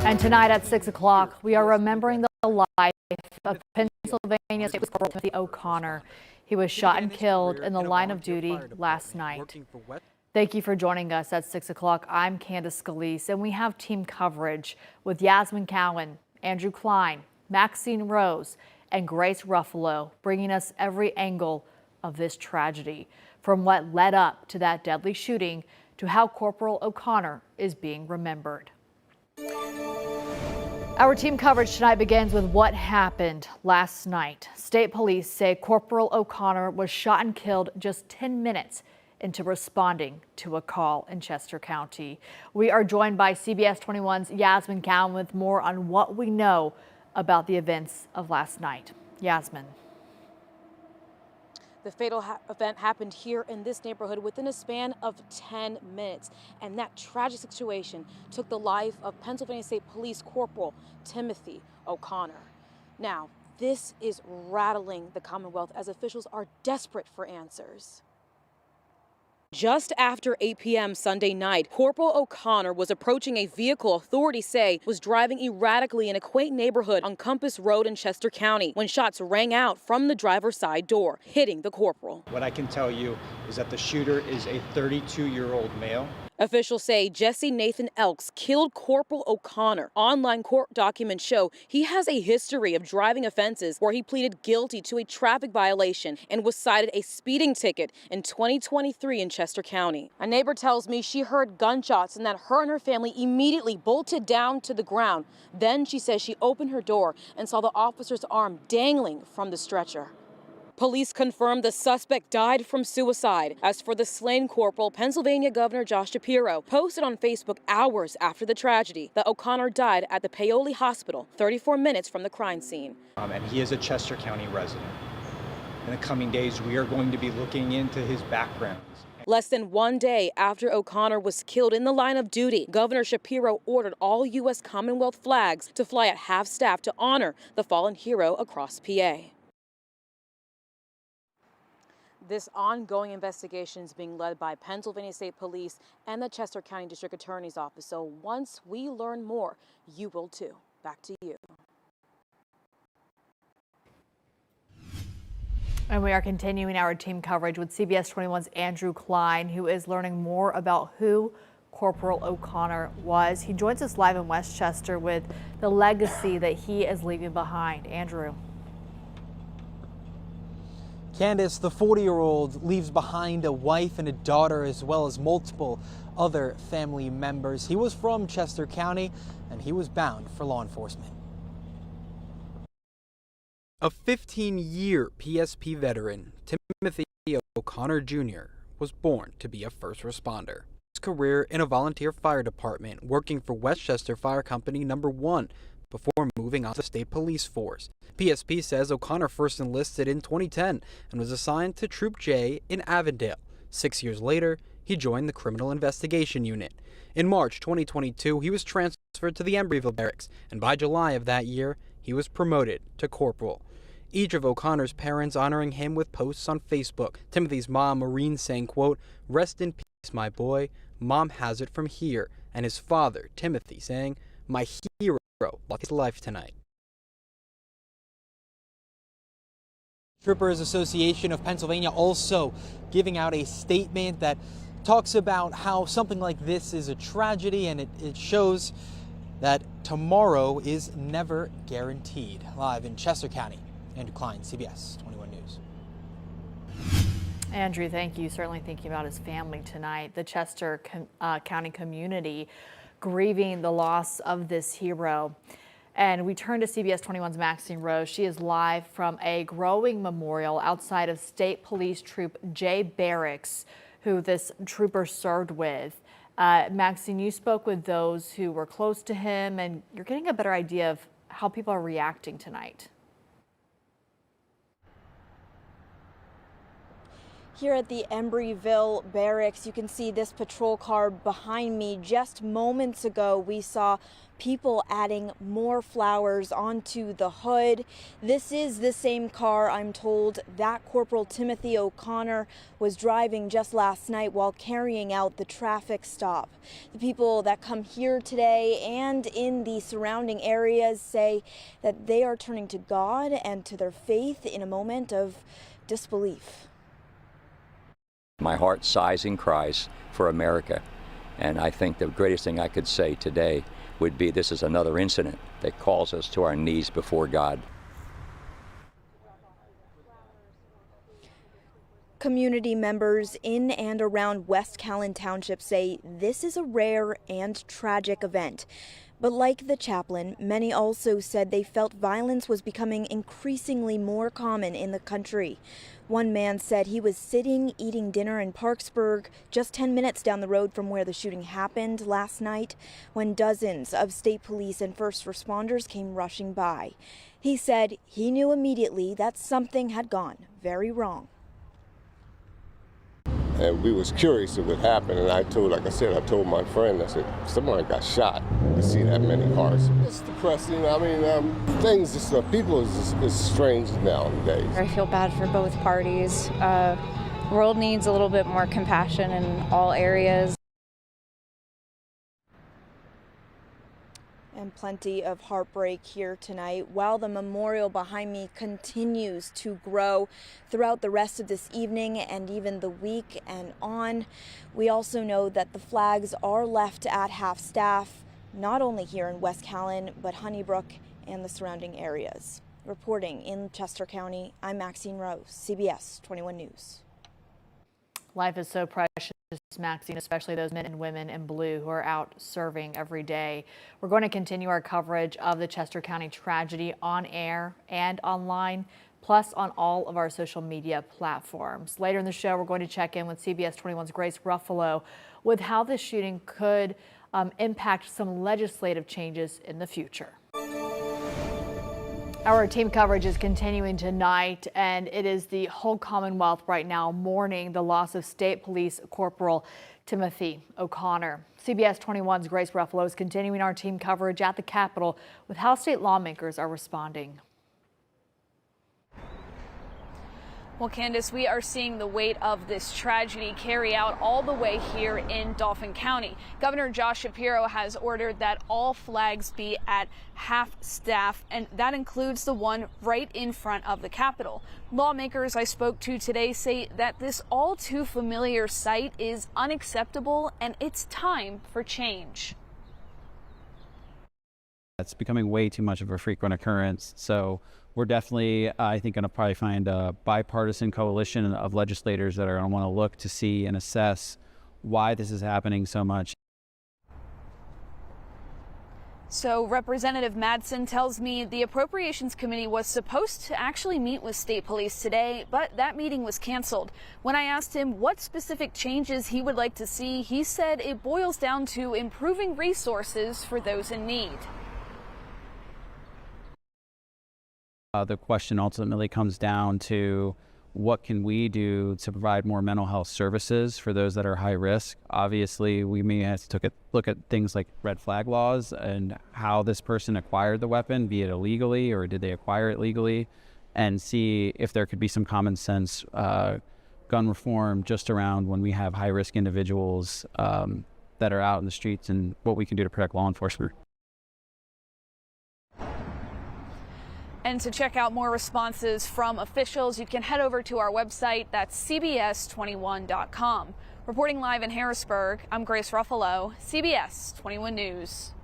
And tonight at 6 o'clock, we are remembering the life of Pennsylvania State Corporal Timothy O'Connor. He was shot and killed in the line of duty last night. Thank you for joining us at 6 o'clock. I'm Candace Scalise, and we have team coverage with Yasmin Cowan, Andrew Klein, Maxine Rose, and Grace Ruffalo, bringing us every angle of this tragedy, from what led up to that deadly shooting to how Corporal O'Connor is being remembered. Our team coverage tonight begins with what happened last night. State police say Corporal O'Connor was shot and killed just 10 minutes into responding to a call in Chester County. We are joined by CBS 21's Yasmin Cowan with more on what we know about the events of last night. Yasmin. The fatal event happened here in this neighborhood within a span of 10 minutes. And that tragic situation took the life of Pennsylvania State Police Corporal Timothy O'Connor. Now, this is rattling the Commonwealth as officials are desperate for answers. Just after 8 p.m. Sunday night, Corporal O'Connor was approaching a vehicle authorities say was driving erratically in a quaint neighborhood on Compass Road in Chester County when shots rang out from the driver's side door, hitting the corporal. What I can tell you is that the shooter is a 32-year-old male. Officials say Jesse Nathan Elks killed Corporal O'Connor. Online court documents show he has a history of driving offenses where he pleaded guilty to a traffic violation and was cited a speeding ticket in 2023 in Chester County. A neighbor tells me she heard gunshots and that her and her family immediately bolted down to the ground. Then she says she opened her door and saw the officer's arm dangling from the stretcher. Police confirmed the suspect died from suicide. As for the slain corporal, Pennsylvania Governor Josh Shapiro posted on Facebook hours after the tragedy that O'Connor died at the Paoli Hospital, 34 minutes from the crime scene. And he is a Chester County resident. In the coming days, we are going to be looking into his background. Less than 1 day after O'Connor was killed in the line of duty, Governor Shapiro ordered all U.S. Commonwealth flags to fly at half-staff to honor the fallen hero across PA. This ongoing investigation is being led by Pennsylvania State Police and the Chester County District Attorney's Office. So once we learn more, you will too. Back to you. And we are continuing our team coverage with CBS 21's Andrew Klein, who is learning more about who Corporal O'Connor was. He joins us live in Westchester with the legacy that he is leaving behind. Andrew. Candace, the 40-year-old, leaves behind a wife and a daughter as well as multiple other family members. He was from Chester County and he was bound for law enforcement. A 15-year PSP veteran, Timothy O'Connor Jr., was born to be a first responder. His career in a volunteer fire department working for Westchester Fire Company No. 1 before moving on to the state police force. PSP says O'Connor first enlisted in 2010 and was assigned to Troop J in Avondale. 6 years later, he joined the Criminal Investigation Unit. In March 2022, he was transferred to the Embryville Barracks, and by July of that year, he was promoted to corporal. Each of O'Connor's parents honoring him with posts on Facebook. Timothy's mom, Maureen, saying, quote, "Rest in peace, my boy. Mom has it from here." And his father, Timothy, saying, "My hero lost his life tonight." Troopers Association of Pennsylvania also giving out a statement that talks about how something like this is a tragedy, and it shows that tomorrow is never guaranteed. Live in Chester County, Andrew Klein, CBS 21 News. Andrew, thank you. Certainly thinking about his family tonight. The Chester County community grieving the loss of this hero. And we turn to CBS 21's Maxine Rose. She is live from a growing memorial outside of State Police Troop J Barracks, who this trooper served with. Maxine, you spoke with those who were close to him, and you're getting a better idea of how people are reacting tonight. Here at the Embryville Barracks, you can see this patrol car behind me. Just moments ago, we saw people adding more flowers onto the hood. This is the same car, I'm told, that Corporal Timothy O'Connor was driving just last night while carrying out the traffic stop. The people that come here today and in the surrounding areas say that they are turning to God and to their faith in a moment of disbelief. My heart sighs and cries for America, and I think the greatest thing I could say today would be this is another incident that calls us to our knees before God. Community members in and around West Caln Township say this is a rare and tragic event. But like the chaplain, many also said they felt violence was becoming increasingly more common in the country. One man said he was sitting eating dinner in Parksburg, just 10 minutes down the road from where the shooting happened last night, when dozens of state police and first responders came rushing by. He said he knew immediately that something had gone very wrong. And we was curious of what happened, and I told my friend, I said, somebody got shot to see that many cars. It's depressing. I mean, people is strange nowadays. I feel bad for both parties. The world needs a little bit more compassion in all areas. And plenty of heartbreak here tonight while the memorial behind me continues to grow throughout the rest of this evening and even the week and on. We also know that the flags are left at half-staff, not only here in West Caln, but Honeybrook and the surrounding areas. Reporting in Chester County, I'm Maxine Rose, CBS 21 News. Life is so precious, Maxine, especially those men and women in blue who are out serving every day. We're going to continue our coverage of the Chester County tragedy on air and online, plus on all of our social media platforms. Later in the show, we're going to check in with CBS 21's Grace Ruffalo with how this shooting could impact some legislative changes in the future. Our team coverage is continuing tonight, and it is the whole Commonwealth right now mourning the loss of State Police Corporal Timothy O'Connor. CBS 21's Grace Ruffalo is continuing our team coverage at the Capitol with how state lawmakers are responding. Well, Candace, we are seeing the weight of this tragedy carry out all the way here in Dauphin County. Governor Josh Shapiro has ordered that all flags be at half-staff, and that includes the one right in front of the Capitol. Lawmakers I spoke to today say that this all too familiar sight is unacceptable and it's time for change. It's becoming way too much of a frequent occurrence, so we're definitely, I think, going to probably find a bipartisan coalition of legislators that are going to want to look to see and assess why this is happening so much. So Representative Madsen tells me the Appropriations Committee was supposed to actually meet with state police today, but that meeting was canceled. When I asked him what specific changes he would like to see, he said it boils down to improving resources for those in need. The question ultimately comes down to what can we do to provide more mental health services for those that are high risk. Obviously, we may have to look at things like red flag laws and how this person acquired the weapon, be it illegally or did they acquire it legally, and see if there could be some common sense gun reform just around when we have high risk individuals that are out in the streets and what we can do to protect law enforcement. And to check out more responses from officials, you can head over to our website. That's CBS21.com. Reporting live in Harrisburg, I'm Grace Ruffalo, CBS 21 News.